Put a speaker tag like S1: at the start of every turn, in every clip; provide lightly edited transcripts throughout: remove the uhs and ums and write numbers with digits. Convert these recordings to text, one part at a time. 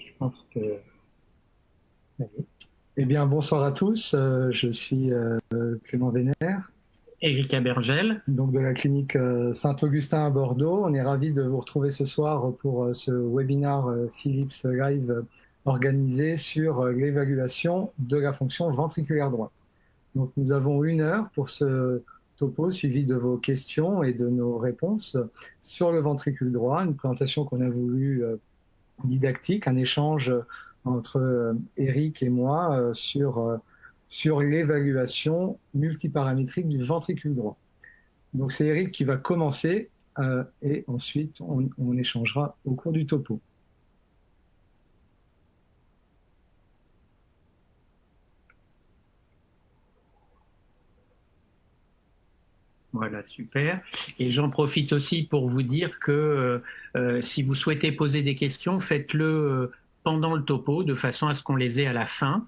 S1: je pense que... Eh bien, bonsoir à tous. Je suis Clément Vénère.
S2: Éric Abergel.
S1: Donc de la clinique Saint-Augustin à Bordeaux. On est ravis de vous retrouver ce soir pour ce webinaire Philips Live organisé sur l'évaluation de la fonction ventriculaire droite. Donc nous avons 1 heure pour ce topo suivi de vos questions et de nos réponses sur le ventricule droit, une présentation qu'on a voulu didactique, un échange entre Éric et moi sur l'évaluation multiparamétrique du ventricule droit. Donc c'est Éric qui va commencer et ensuite on échangera au cours du topo.
S2: Voilà, super. Et j'en profite aussi pour vous dire que si vous souhaitez poser des questions, faites-le pendant le topo, de façon à ce qu'on les ait à la fin,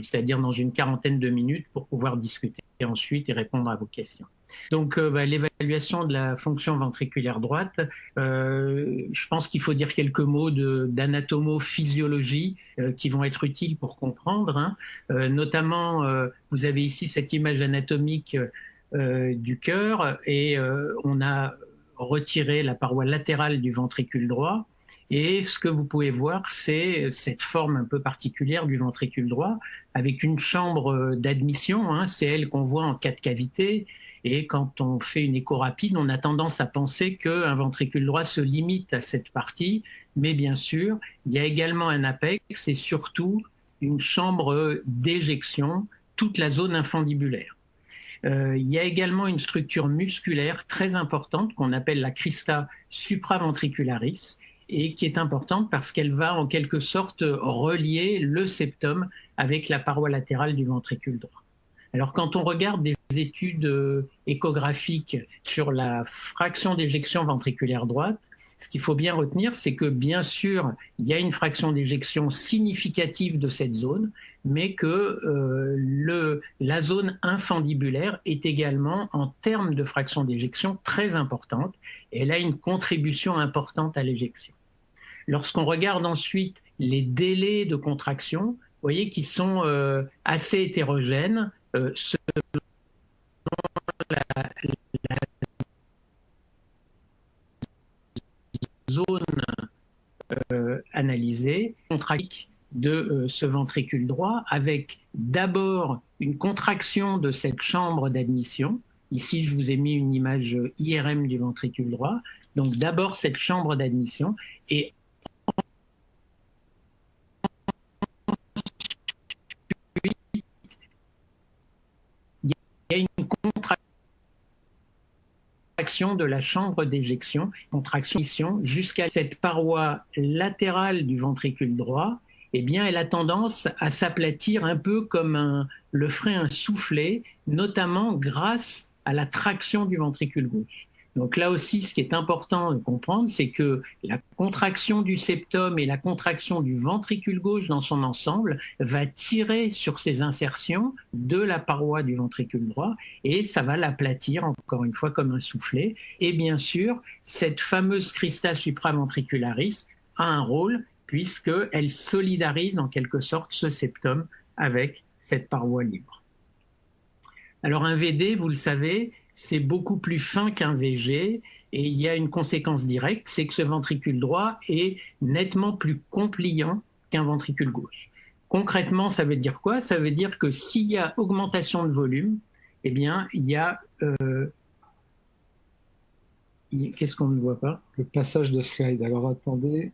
S2: c'est-à-dire dans une quarantaine de minutes, pour pouvoir discuter ensuite et répondre à vos questions. Donc l'évaluation de la fonction ventriculaire droite, je pense qu'il faut dire quelques mots d'anatomophysiologie qui vont être utiles pour comprendre, hein. Notamment, vous avez ici cette image anatomique du cœur et on a retiré la paroi latérale du ventricule droit. Et ce que vous pouvez voir, c'est cette forme un peu particulière du ventricule droit avec une chambre d'admission, hein, c'est elle qu'on voit en cas de cavité. Et quand on fait une écho rapide, on a tendance à penser qu'un ventricule droit se limite à cette partie. Mais bien sûr, il y a également un apex et surtout une chambre d'éjection, toute la zone infundibulaire. Il y a également une structure musculaire très importante qu'on appelle la crista supraventricularis et qui est importante parce qu'elle va en quelque sorte relier le septum avec la paroi latérale du ventricule droit. Alors quand on regarde des études échographiques sur la fraction d'éjection ventriculaire droite, ce qu'il faut bien retenir, c'est que bien sûr, il y a une fraction d'éjection significative de cette zone, mais que la zone infundibulaire est également, en termes de fraction d'éjection, très importante. Et elle a une contribution importante à l'éjection. Lorsqu'on regarde ensuite les délais de contraction, vous voyez qu'ils sont assez hétérogènes. Selon la zone analysée, contractique de ce ventricule droit, avec d'abord une contraction de cette chambre d'admission. Ici, je vous ai mis une image IRM du ventricule droit. Donc d'abord cette chambre d'admission et il y a une contraction de la chambre d'éjection, contraction jusqu'à cette paroi latérale du ventricule droit. Eh bien, elle a tendance à s'aplatir un peu comme le ferait un soufflet, notamment grâce à la traction du ventricule gauche. Donc là aussi, ce qui est important de comprendre, c'est que la contraction du septum et la contraction du ventricule gauche dans son ensemble va tirer sur ces insertions de la paroi du ventricule droit et ça va l'aplatir, encore une fois, comme un soufflet. Et bien sûr, cette fameuse crista supraventricularis a un rôle puisqu'elle solidarise en quelque sorte ce septum avec cette paroi libre. Alors un VD, vous le savez, c'est beaucoup plus fin qu'un VG et il y a une conséquence directe, c'est que ce ventricule droit est nettement plus compliant qu'un ventricule gauche. Concrètement, ça veut dire quoi? Ça veut dire que s'il y a augmentation de volume, eh bien, il y a... qu'est-ce qu'on ne voit pas?
S1: Le passage de slide. Alors attendez,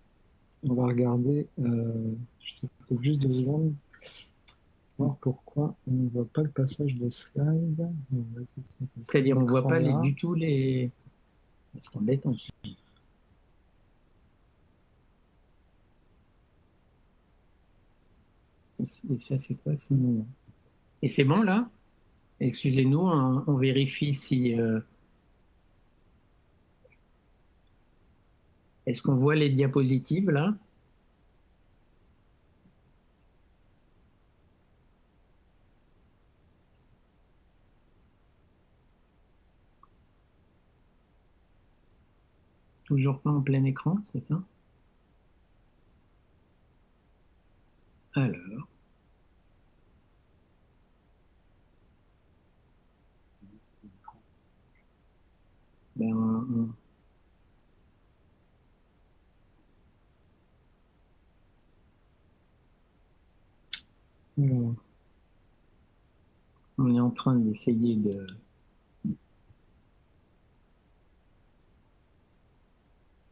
S1: on va regarder. Je te trouve juste 2 secondes. Voir pourquoi on ne voit pas le passage de slide.
S2: C'est-à-dire on ne voit pas du tout les... C'est embêtant. Et ça, c'est quoi sinon? Et c'est bon là? Excusez-nous, on vérifie si... Est-ce qu'on voit les diapositives là? Toujours pas en plein écran, c'est ça? Alors. Ben, on est en train d'essayer de...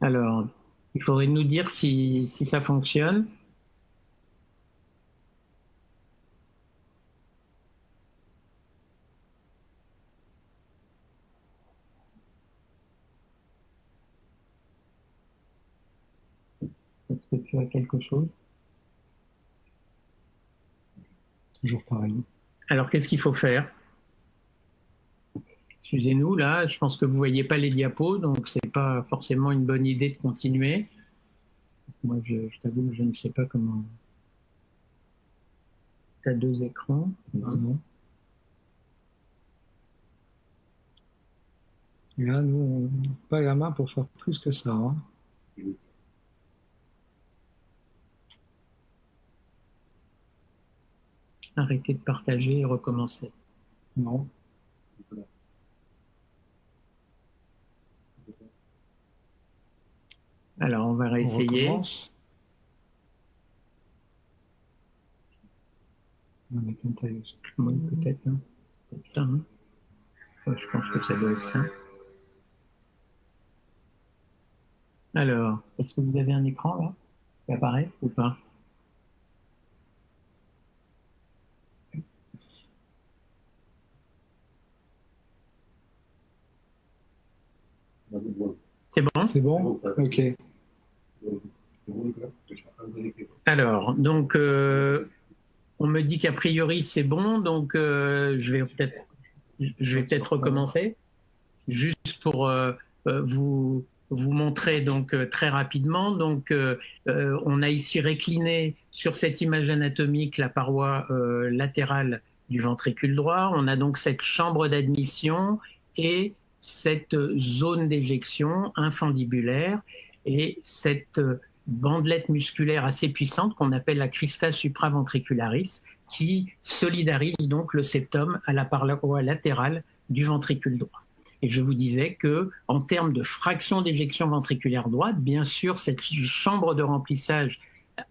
S2: Alors, il faudrait nous dire si ça fonctionne. Est-ce que tu as quelque chose?
S1: Toujours pareil.
S2: Alors, qu'est-ce qu'il faut faire? Excusez-nous, là, je pense que vous ne voyez pas les diapos, donc ce n'est pas forcément une bonne idée de continuer. Moi, je t'avoue que je ne sais pas comment... Tu as 2 écrans?
S1: Non. Et là, nous, on n'a pas la main pour faire plus que ça. Hein.
S2: Arrêtez de partager et recommencer.
S1: Non.
S2: Alors, on va réessayer.
S1: Oui,
S2: peut-être. Hein. Peut-être ça. Hein. Je pense que ça doit être ça. Alors, est-ce que vous avez un écran là qui apparaît ou pas? C'est bon?
S1: C'est bon? Ok.
S2: Alors, donc, on me dit qu'a priori c'est bon, donc je vais peut-être recommencer, juste pour vous montrer donc très rapidement. Donc, on a ici récliné sur cette image anatomique la paroi latérale du ventricule droit. On a donc cette chambre d'admission et cette zone d'éjection infundibulaire et cette bandelette musculaire assez puissante qu'on appelle la crista supraventricularis, qui solidarise donc le septum à la paroi latérale du ventricule droit. Et je vous disais que, en termes de fraction d'éjection ventriculaire droite, bien sûr, cette chambre de remplissage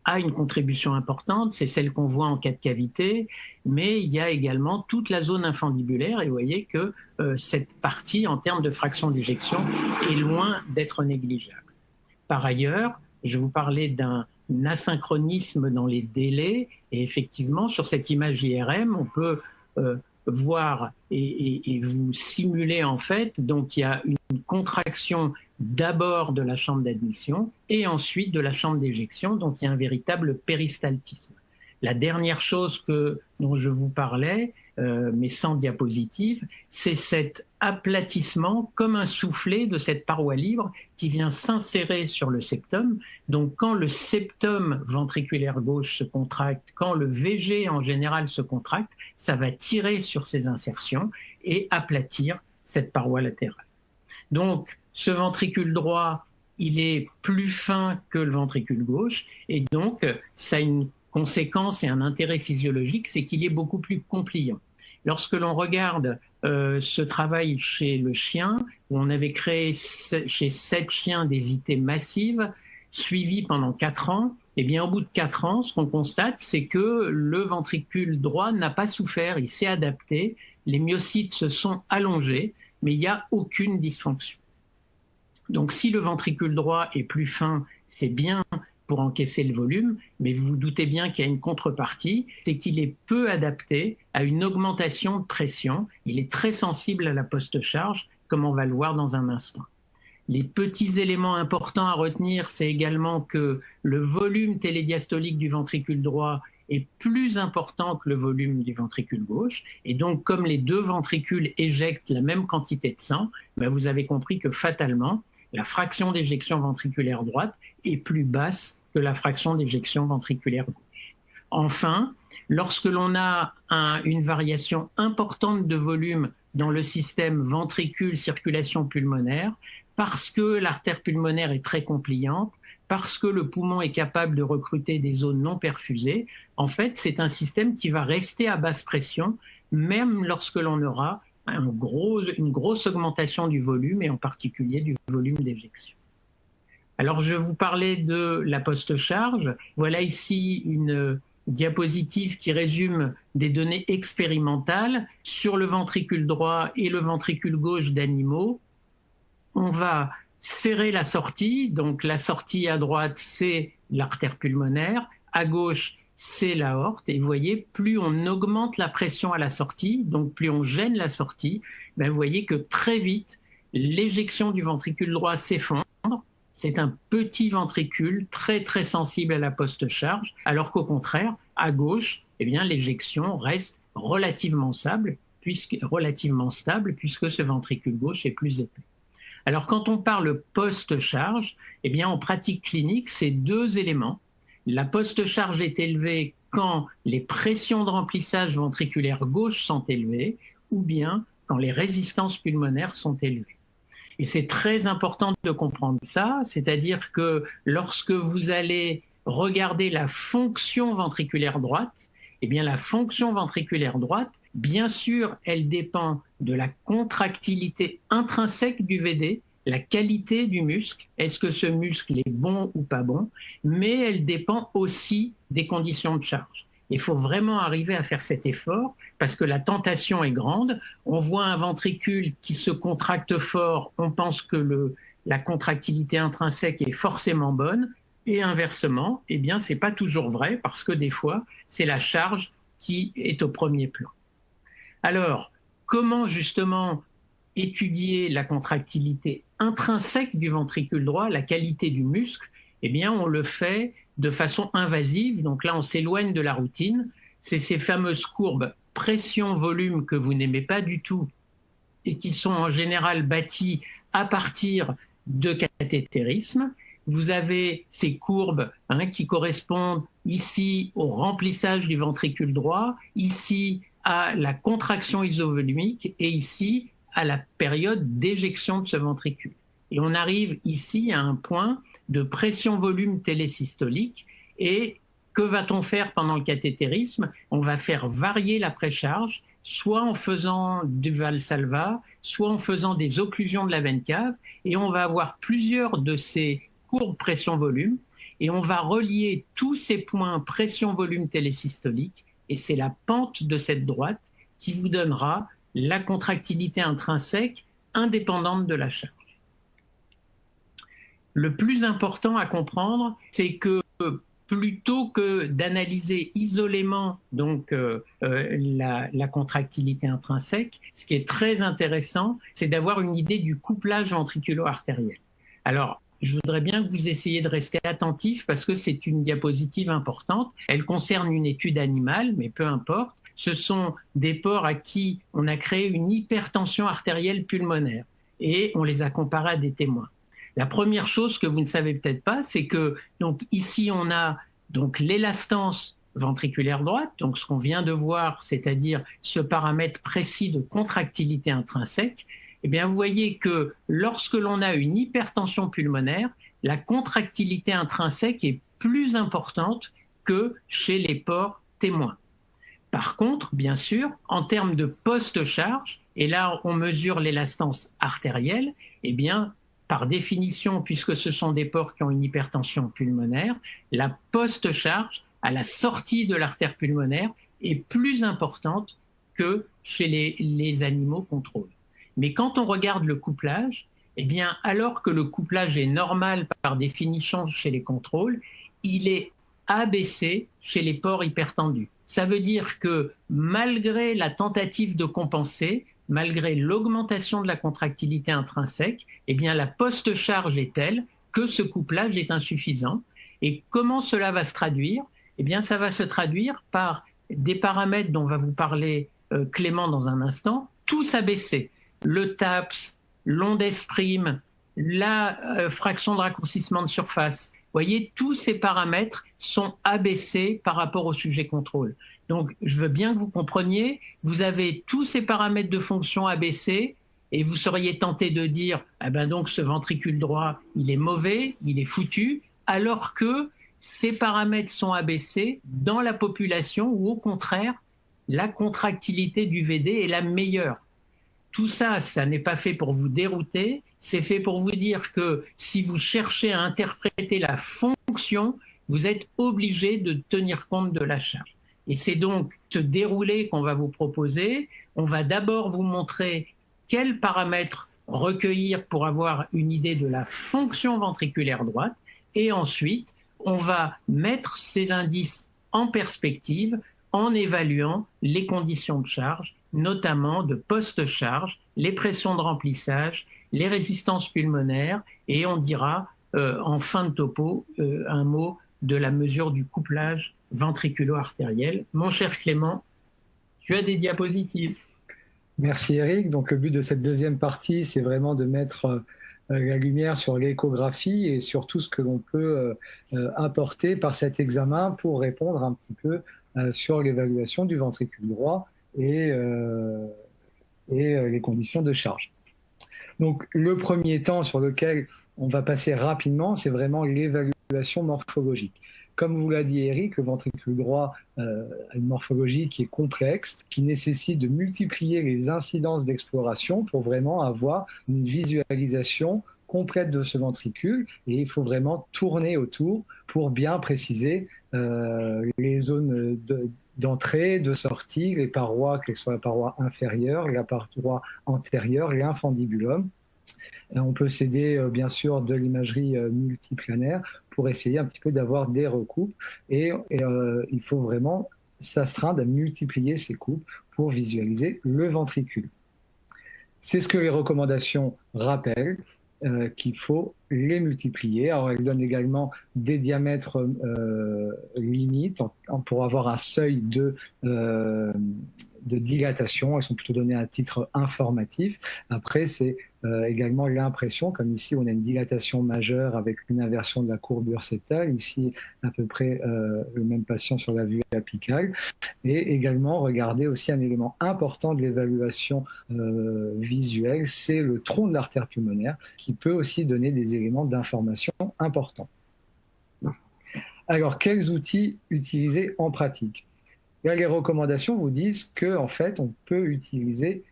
S2: a une contribution importante, c'est celle qu'on voit en cas de cavité, mais il y a également toute la zone infundibulaire, et vous voyez que cette partie, en termes de fraction d'éjection, est loin d'être négligeable. Par ailleurs, je vous parlais d'un asynchronisme dans les délais, et effectivement, sur cette image IRM, on peut voir et vous simuler en fait, donc il y a une contraction d'abord de la chambre d'admission et ensuite de la chambre d'éjection, donc il y a un véritable péristaltisme. La dernière chose dont je vous parlais, mais sans diapositive, c'est cet aplatissement comme un soufflet de cette paroi libre qui vient s'insérer sur le septum. Donc quand le septum ventriculaire gauche se contracte, quand le VG en général se contracte, ça va tirer sur ces insertions et aplatir cette paroi latérale. Donc ce ventricule droit, il est plus fin que le ventricule gauche et donc ça a une conséquence et un intérêt physiologique, c'est qu'il est beaucoup plus compliant. Lorsque l'on regarde ce travail chez le chien, où on avait créé chez 7 chiens des IT massives, suivis pendant 4 ans, eh bien, au bout de 4 ans, ce qu'on constate, c'est que le ventricule droit n'a pas souffert, il s'est adapté, les myocytes se sont allongés, mais il n'y a aucune dysfonction. Donc, si le ventricule droit est plus fin, c'est bien pour encaisser le volume, mais vous vous doutez bien qu'il y a une contrepartie, c'est qu'il est peu adapté à une augmentation de pression. Il est très sensible à la post-charge, comme on va le voir dans un instant. Les petits éléments importants à retenir, c'est également que le volume télédiastolique du ventricule droit est plus important que le volume du ventricule gauche. Et donc, comme les deux ventricules éjectent la même quantité de sang, ben vous avez compris que fatalement, la fraction d'éjection ventriculaire droite est plus basse que la fraction d'éjection ventriculaire gauche. Enfin, lorsque l'on a une variation importante de volume dans le système ventricule-circulation pulmonaire, parce que l'artère pulmonaire est très compliante, parce que le poumon est capable de recruter des zones non perfusées, en fait, c'est un système qui va rester à basse pression, même lorsque l'on aura une grosse augmentation du volume, et en particulier du volume d'éjection. Alors, je vous parlais de la post-charge. Voilà ici une diapositive qui résume des données expérimentales sur le ventricule droit et le ventricule gauche d'animaux. On va serrer la sortie, donc la sortie à droite, c'est l'artère pulmonaire, à gauche, c'est l'aorte, et vous voyez, plus on augmente la pression à la sortie, donc plus on gêne la sortie, ben vous voyez que très vite, l'éjection du ventricule droit s'effondre. C'est un petit ventricule très très sensible à la post-charge, alors qu'au contraire, à gauche, eh bien, l'éjection reste relativement stable, puisque ce ventricule gauche est plus épais. Alors quand on parle post-charge, eh bien, en pratique clinique, c'est deux éléments. La post-charge est élevée quand les pressions de remplissage ventriculaire gauche sont élevées, ou bien quand les résistances pulmonaires sont élevées. Et c'est très important de comprendre ça, c'est-à-dire que lorsque vous allez regarder la fonction ventriculaire droite, eh bien la fonction ventriculaire droite, bien sûr, elle dépend de la contractilité intrinsèque du VD, la qualité du muscle, est-ce que ce muscle est bon ou pas bon, mais elle dépend aussi des conditions de charge. Il faut vraiment arriver à faire cet effort parce que la tentation est grande. On voit un ventricule qui se contracte fort, on pense que la contractilité intrinsèque est forcément bonne, et inversement, eh bien, c'est pas toujours vrai parce que des fois, c'est la charge qui est au premier plan. Alors, comment justement étudier la contractilité intrinsèque du ventricule droit, la qualité du muscle? Eh bien, on le fait de façon invasive. Donc là, on s'éloigne de la routine. C'est ces fameuses courbes pression-volume que vous n'aimez pas du tout et qui sont en général bâties à partir de cathétérisme. Vous avez ces courbes qui correspondent ici au remplissage du ventricule droit, ici à la contraction isovolumique et ici à la période d'éjection de ce ventricule. Et on arrive ici à un point de pression-volume télésystolique. Et que va-t-on faire pendant le cathétérisme? On va faire varier la précharge, soit en faisant du Valsalva, soit en faisant des occlusions de la veine cave, et on va avoir plusieurs de ces courbes pression-volume, et on va relier tous ces points pression-volume télésystolique, et c'est la pente de cette droite qui vous donnera la contractilité intrinsèque indépendante de la charge. Le plus important à comprendre, c'est que plutôt que d'analyser isolément donc la contractilité intrinsèque, ce qui est très intéressant, c'est d'avoir une idée du couplage ventriculo-artériel. Alors, je voudrais bien que vous essayiez de rester attentif parce que c'est une diapositive importante. Elle concerne une étude animale, mais peu importe. Ce sont des porcs à qui on a créé une hypertension artérielle pulmonaire et on les a comparés à des témoins. La première chose que vous ne savez peut-être pas, c'est que donc ici on a donc l'élastance ventriculaire droite, donc ce qu'on vient de voir, c'est-à-dire ce paramètre précis de contractilité intrinsèque. Eh bien, vous voyez que lorsque l'on a une hypertension pulmonaire, la contractilité intrinsèque est plus importante que chez les porcs témoins. Par contre, bien sûr, en termes de post-charge, et là on mesure l'élastance artérielle, eh bien, par définition, puisque ce sont des porcs qui ont une hypertension pulmonaire, la post-charge à la sortie de l'artère pulmonaire est plus importante que chez les animaux contrôles. Mais quand on regarde le couplage, eh bien, alors que le couplage est normal par définition chez les contrôles, il est abaissé chez les porcs hypertendus. Ça veut dire que malgré la tentative de compenser, malgré l'augmentation de la contractilité intrinsèque, eh bien la post-charge est telle que ce couplage est insuffisant. Et comment cela va se traduire? Eh bien, ça va se traduire par des paramètres dont va vous parler Clément dans un instant, tous abaissés. Le TAPS, l'onde-prime, la fraction de raccourcissement de surface. Vous voyez, tous ces paramètres sont abaissés par rapport au sujet contrôle. Donc, je veux bien que vous compreniez, vous avez tous ces paramètres de fonction abaissés et vous seriez tenté de dire, eh ben donc ce ventricule droit, il est mauvais, il est foutu. alors que ces paramètres sont abaissés dans la population où, au contraire, la contractilité du VD est la meilleure. Tout ça, ça n'est pas fait pour vous dérouter, c'est fait pour vous dire que si vous cherchez à interpréter la fonction, vous êtes obligé de tenir compte de la charge. Et c'est donc ce déroulé qu'on va vous proposer. On va d'abord vous montrer quels paramètres recueillir pour avoir une idée de la fonction ventriculaire droite. Et ensuite, on va mettre ces indices en perspective en évaluant les conditions de charge, notamment de post-charge, les pressions de remplissage, les résistances pulmonaires, et on dira en fin de topo un mot de la mesure du couplage ventriculo-artériel. Mon cher Clément, tu as des diapositives.
S1: Merci Eric. Donc le but de cette deuxième partie, c'est vraiment de mettre la lumière sur l'échographie et sur tout ce que l'on peut apporter par cet examen pour répondre un petit peu sur l'évaluation du ventricule droit et les conditions de charge. Donc le premier temps sur lequel on va passer rapidement, c'est vraiment l'évaluation morphologique. Comme vous l'a dit Eric, le ventricule droit a une morphologie qui est complexe, qui nécessite de multiplier les incidences d'exploration pour vraiment avoir une visualisation complète de ce ventricule, et il faut vraiment tourner autour pour bien préciser les zones d'entrée, de sortie, les parois, que ce soit la paroi inférieure, la paroi antérieure, l'infundibulum. On peut s'aider bien sûr de l'imagerie multiplanaire pour essayer un petit peu d'avoir des recoupes, et il faut vraiment s'astreindre à multiplier ces coupes pour visualiser le ventricule. C'est ce que les recommandations rappellent, qu'il faut les multiplier. Alors elles donnent également des diamètres limites pour avoir un seuil de dilatation. Elles sont plutôt données à titre informatif. Après, c'est également l'impression, comme ici on a une dilatation majeure avec une inversion de la courbure septale, ici à peu près le même patient sur la vue apicale, et également regarder aussi un élément important de l'évaluation visuelle, c'est le tronc de l'artère pulmonaire qui peut aussi donner des éléments d'information importants. Alors, quels outils utiliser en pratique? Là, les recommandations vous disent qu'en fait, on peut utiliser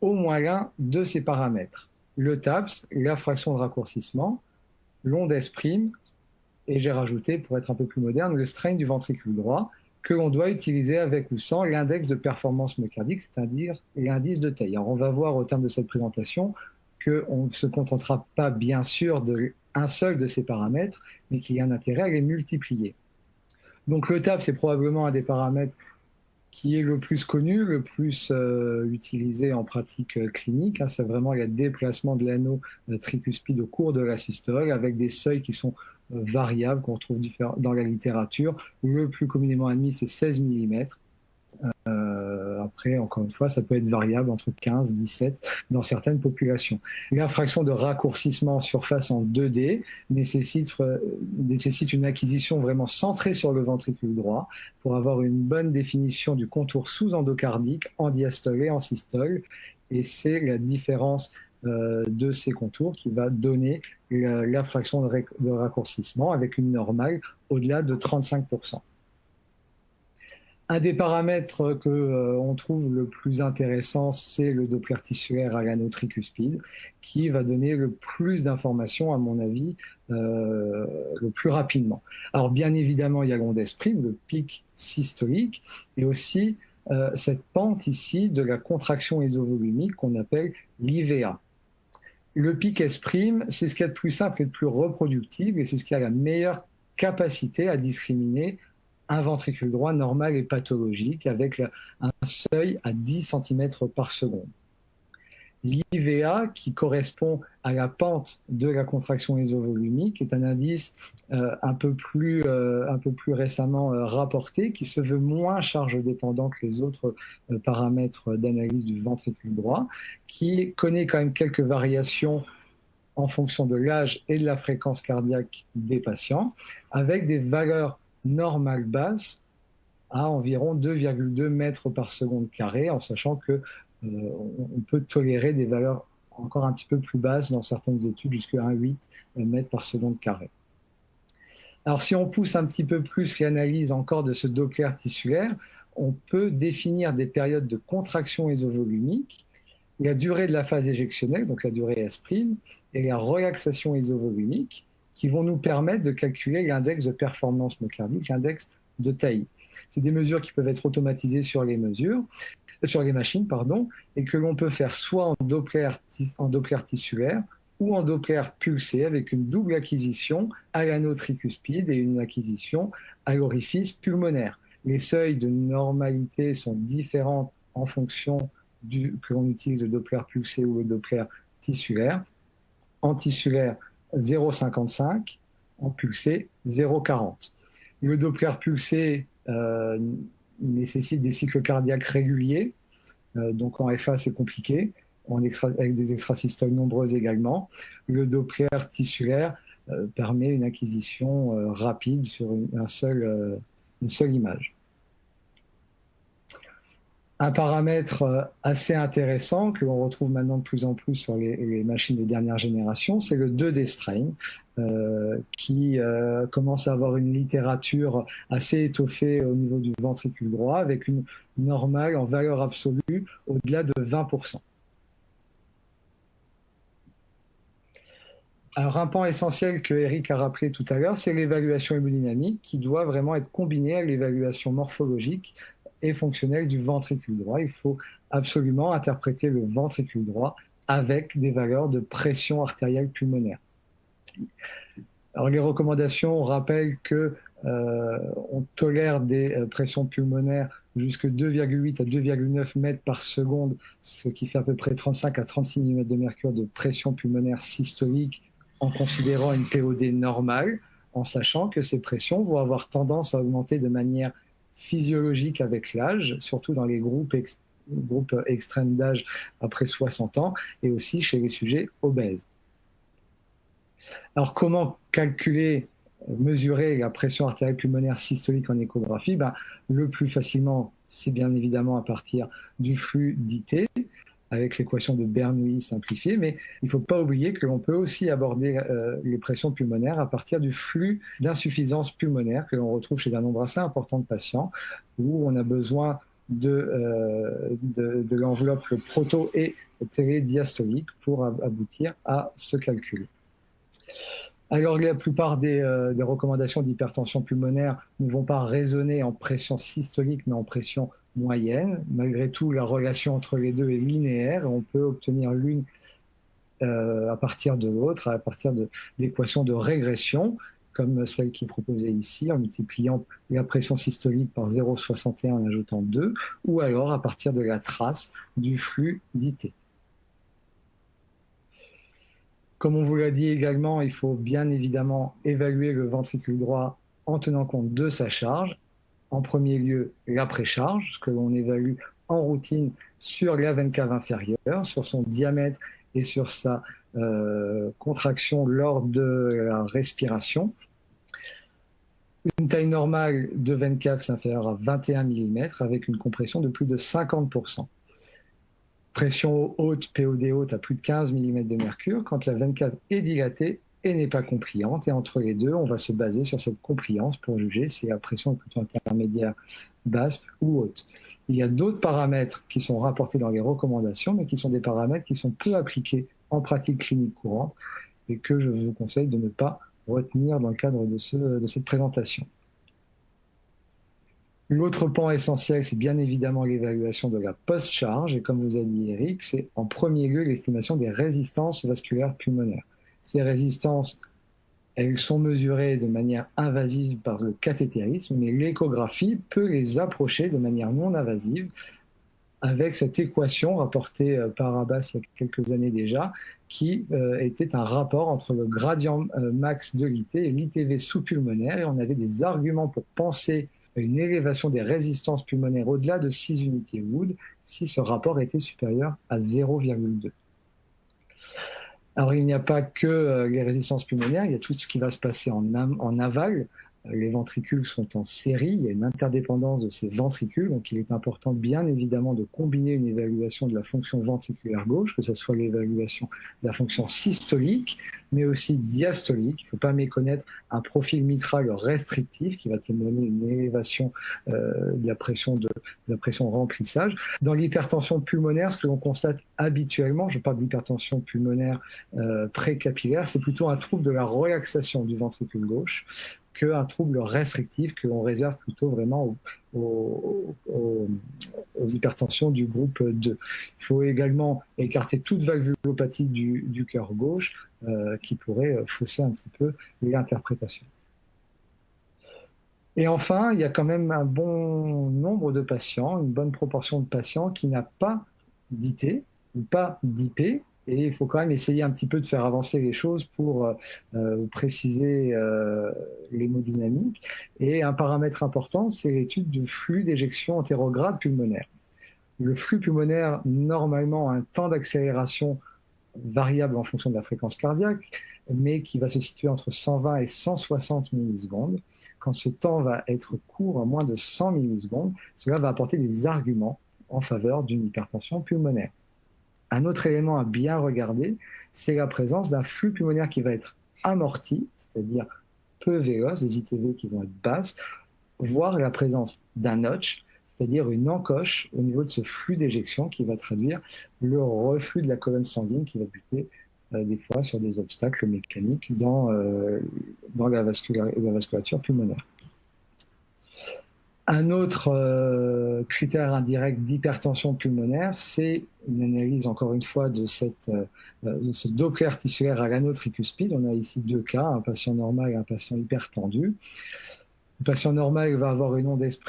S1: au moins l'un de ces paramètres. Le TAPS, la fraction de raccourcissement, l'onde S', et j'ai rajouté, pour être un peu plus moderne, le strain du ventricule droit, que l'on doit utiliser avec ou sans l'index de performance myocardique, c'est-à-dire l'indice de taille. Alors, on va voir au terme de cette présentation qu'on ne se contentera pas, bien sûr, d'un seul de ces paramètres, mais qu'il y a un intérêt à les multiplier. Donc, le TAPS, c'est probablement un des paramètres qui est le plus connu, le plus utilisé en pratique clinique. C'est vraiment le déplacement de l'anneau tricuspide au cours de la systole, avec des seuils qui sont variables, qu'on retrouve dans la littérature. Le plus communément admis, c'est 16 mm. Après, encore une fois, ça peut être variable entre 15 et 17 dans certaines populations. La fraction de raccourcissement surface en 2D nécessite une acquisition vraiment centrée sur le ventricule droit pour avoir une bonne définition du contour sous-endocardique en diastole et en systole. Et c'est la différence de ces contours qui va donner la fraction de raccourcissement avec une normale au-delà de 35%. Un des paramètres qu'on trouve le plus intéressant, c'est le Doppler tissulaire à l'anneau tricuspide, qui va donner le plus d'informations, à mon avis, le plus rapidement. Alors, bien évidemment, il y a l'onde S', le pic systolique, et aussi cette pente ici de la contraction ésovolumique qu'on appelle l'IVA. Le pic S', c'est ce qui est le plus simple et le plus reproductible, et c'est ce qui a la meilleure capacité à discriminer un ventricule droit normal et pathologique avec un seuil à 10 cm par seconde. L'IVA, qui correspond à la pente de la contraction ésovolumique, est un indice un peu plus récemment rapporté, qui se veut moins charge dépendant que les autres paramètres d'analyse du ventricule droit, qui connaît quand même quelques variations en fonction de l'âge et de la fréquence cardiaque des patients, avec des valeurs normale basse à environ 2,2 mètres par seconde carré, en sachant que on peut tolérer des valeurs encore un petit peu plus basses dans certaines études, jusqu'à 1,8 mètres par seconde carré. Alors, si on pousse un petit peu plus l'analyse encore de ce Doppler tissulaire, on peut définir des périodes de contraction isovolumique, la durée de la phase éjectionnelle, donc la durée S', et la relaxation isovolumique, qui vont nous permettre de calculer l'index de performance myocardique, l'index de TAI. C'est des mesures qui peuvent être automatisées sur les machines, et que l'on peut faire soit en Doppler tissulaire ou en Doppler pulsé avec une double acquisition à l'anneau tricuspide et une acquisition à l'orifice pulmonaire. Les seuils de normalité sont différents en fonction que l'on utilise le Doppler pulsé ou le Doppler tissulaire. En tissulaire, 0,55, en pulsé, 0,40. Le Doppler pulsé nécessite des cycles cardiaques réguliers, donc en FA c'est compliqué, avec des extrasystoles nombreuses également. Le Doppler tissulaire permet une acquisition rapide sur une seule image. Un paramètre assez intéressant que l'on retrouve maintenant de plus en plus sur les machines de dernière génération, c'est le 2D strain, qui commence à avoir une littérature assez étoffée au niveau du ventricule droit, avec une normale en valeur absolue au-delà de 20%. Alors, un point essentiel que Eric a rappelé tout à l'heure, c'est l'évaluation hémodynamique qui doit vraiment être combinée à l'évaluation morphologique et fonctionnelle du ventricule droit. Il faut absolument interpréter le ventricule droit avec des valeurs de pression artérielle pulmonaire. Alors, les recommandations rappellent que on tolère des pressions pulmonaires jusqu'à 2,8 à 2,9 mètres par seconde, ce qui fait à peu près 35 à 36 mm de mercure de pression pulmonaire systolique en considérant une POD normale, en sachant que ces pressions vont avoir tendance à augmenter de manière physiologique avec l'âge, surtout dans les groupes extrêmes d'âge après 60 ans et aussi chez les sujets obèses. Alors, comment mesurer la pression artérielle pulmonaire systolique en échographie? Le plus facilement, c'est bien évidemment à partir du flux d'IT, avec l'équation de Bernoulli simplifiée, mais il ne faut pas oublier que l'on peut aussi aborder les pressions pulmonaires à partir du flux d'insuffisance pulmonaire que l'on retrouve chez un nombre assez important de patients, où on a besoin de l'enveloppe proto- et télédiastolique pour aboutir à ce calcul. Alors, la plupart des recommandations d'hypertension pulmonaire ne vont pas raisonner en pression systolique, mais en pression moyenne. Malgré tout, la relation entre les deux est linéaire. On peut obtenir l'une à partir de l'autre, à partir d'équations de régression, comme celle qui est proposée ici, en multipliant la pression systolique par 0,61 en ajoutant 2, ou alors à partir de la trace du flux d'IT. Comme on vous l'a dit également, il faut bien évidemment évaluer le ventricule droit en tenant compte de sa charge. En premier lieu, la précharge, ce que l'on évalue en routine sur la veine cave inférieure, sur son diamètre et sur sa contraction lors de la respiration. Une taille normale de veine cave, c'est inférieur à 21 mm avec une compression de plus de 50%. Pression haute, POD haute à plus de 15 mm de mercure, quand la veine cave est dilatée et n'est pas compliante. Et entre les deux, on va se baser sur cette compliance pour juger si la pression est plutôt intermédiaire, basse ou haute. Il y a d'autres paramètres qui sont rapportés dans les recommandations, mais qui sont des paramètres qui sont peu appliqués en pratique clinique courante et que je vous conseille de ne pas retenir dans le cadre de cette présentation. L'autre point essentiel, c'est bien évidemment l'évaluation de la post-charge. Et comme vous a dit Eric, c'est en premier lieu l'estimation des résistances vasculaires pulmonaires. Ces résistances, elles sont mesurées de manière invasive par le cathétérisme, mais l'échographie peut les approcher de manière non invasive avec cette équation rapportée par Abbas il y a quelques années déjà, qui était un rapport entre le gradient max de l'IT et l'ITV sous-pulmonaire. Et on avait des arguments pour penser une élévation des résistances pulmonaires au-delà de 6 unités Wood si ce rapport était supérieur à 0,2. Alors, il n'y a pas que les résistances pulmonaires, il y a tout ce qui va se passer en aval les ventricules sont en série, il y a une interdépendance de ces ventricules, donc il est important bien évidemment de combiner une évaluation de la fonction ventriculaire gauche, que ce soit l'évaluation de la fonction systolique, mais aussi diastolique. Il ne faut pas méconnaître un profil mitral restrictif qui va témoigner d'une élévation de la pression remplissage. Dans l'hypertension pulmonaire, ce que l'on constate habituellement, je parle d'hypertension pulmonaire précapillaire, c'est plutôt un trouble de la relaxation du ventricule gauche qu'un trouble restrictif que l'on réserve plutôt vraiment aux hypertensions du groupe 2. Il faut également écarter toute valvulopathie du cœur gauche qui pourrait fausser un petit peu l'interprétation. Et enfin, il y a quand même un bon nombre de patients, une bonne proportion de patients qui n'a pas d'IT ou pas d'IP. Et il faut quand même essayer un petit peu de faire avancer les choses pour préciser l'hémodynamique. Et un paramètre important, c'est l'étude du flux d'éjection antérograde pulmonaire. Le flux pulmonaire, normalement, a un temps d'accélération variable en fonction de la fréquence cardiaque, mais qui va se situer entre 120 et 160 millisecondes. Quand ce temps va être court, à moins de 100 millisecondes, cela va apporter des arguments en faveur d'une hypertension pulmonaire. Un autre élément à bien regarder, c'est la présence d'un flux pulmonaire qui va être amorti, c'est-à-dire peu véloce, des ITV qui vont être basses, voire la présence d'un notch, c'est-à-dire une encoche au niveau de ce flux d'éjection qui va traduire le reflux de la colonne sanguine qui va buter des fois sur des obstacles mécaniques dans la vasculature pulmonaire. Un autre critère indirect d'hypertension pulmonaire, c'est une analyse, encore une fois, de ce Doppler tissulaire à l'anneau tricuspide. On a ici deux cas, un patient normal et un patient hypertendu. Le patient normal va avoir une onde S'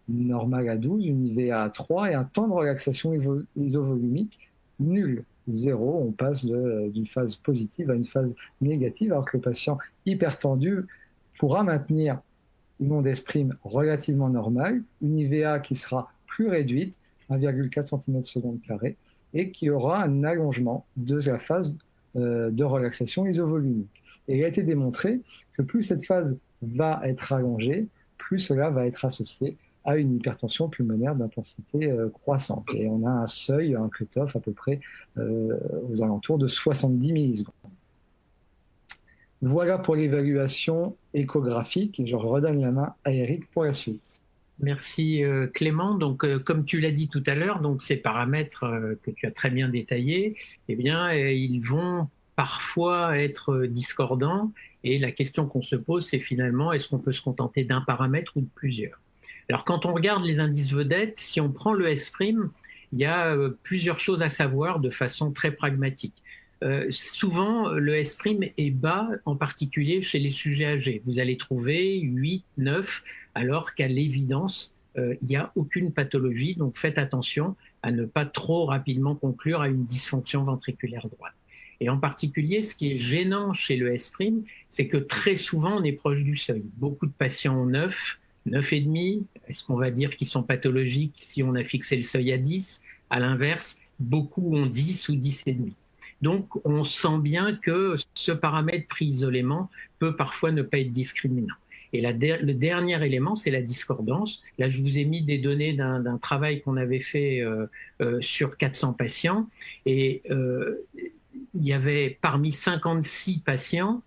S1: normale à 12, une IVA à 3 et un temps de relaxation isovolumique nul, 0. On passe d'une phase positive à une phase négative, alors que le patient hypertendu pourra maintenir une onde S' relativement normale, une IVA qui sera plus réduite, 1,4 cm/s², et qui aura un allongement de la phase de relaxation isovolumique. Et il a été démontré que plus cette phase va être allongée, plus cela va être associé à une hypertension pulmonaire d'intensité croissante. Et on a un seuil, un cut-off à peu près aux alentours de 70 millisecondes. Voilà pour l'évaluation échographique. Je redonne la main à Eric pour la suite.
S2: Merci Clément. Donc, comme tu l'as dit tout à l'heure, donc ces paramètres que tu as très bien détaillés, eh bien, ils vont parfois être discordants. Et la question qu'on se pose, c'est finalement, est-ce qu'on peut se contenter d'un paramètre ou de plusieurs? Alors, quand on regarde les indices vedettes, si on prend le S', il y a plusieurs choses à savoir de façon très pragmatique. Souvent, le S' est bas, en particulier chez les sujets âgés. Vous allez trouver 8, 9, alors qu'à l'évidence, il n'y a aucune pathologie. Donc, faites attention à ne pas trop rapidement conclure à une dysfonction ventriculaire droite. Et en particulier, ce qui est gênant chez le S', c'est que très souvent, on est proche du seuil. Beaucoup de patients ont 9, 9,5. Est-ce qu'on va dire qu'ils sont pathologiques si on a fixé le seuil à 10? À l'inverse, beaucoup ont 10 ou 10,5. Donc, on sent bien que ce paramètre pris isolément peut parfois ne pas être discriminant. Et le dernier élément, c'est la discordance. Là, je vous ai mis des données d'un travail qu'on avait fait sur 400 patients. Et il y avait parmi 56 patients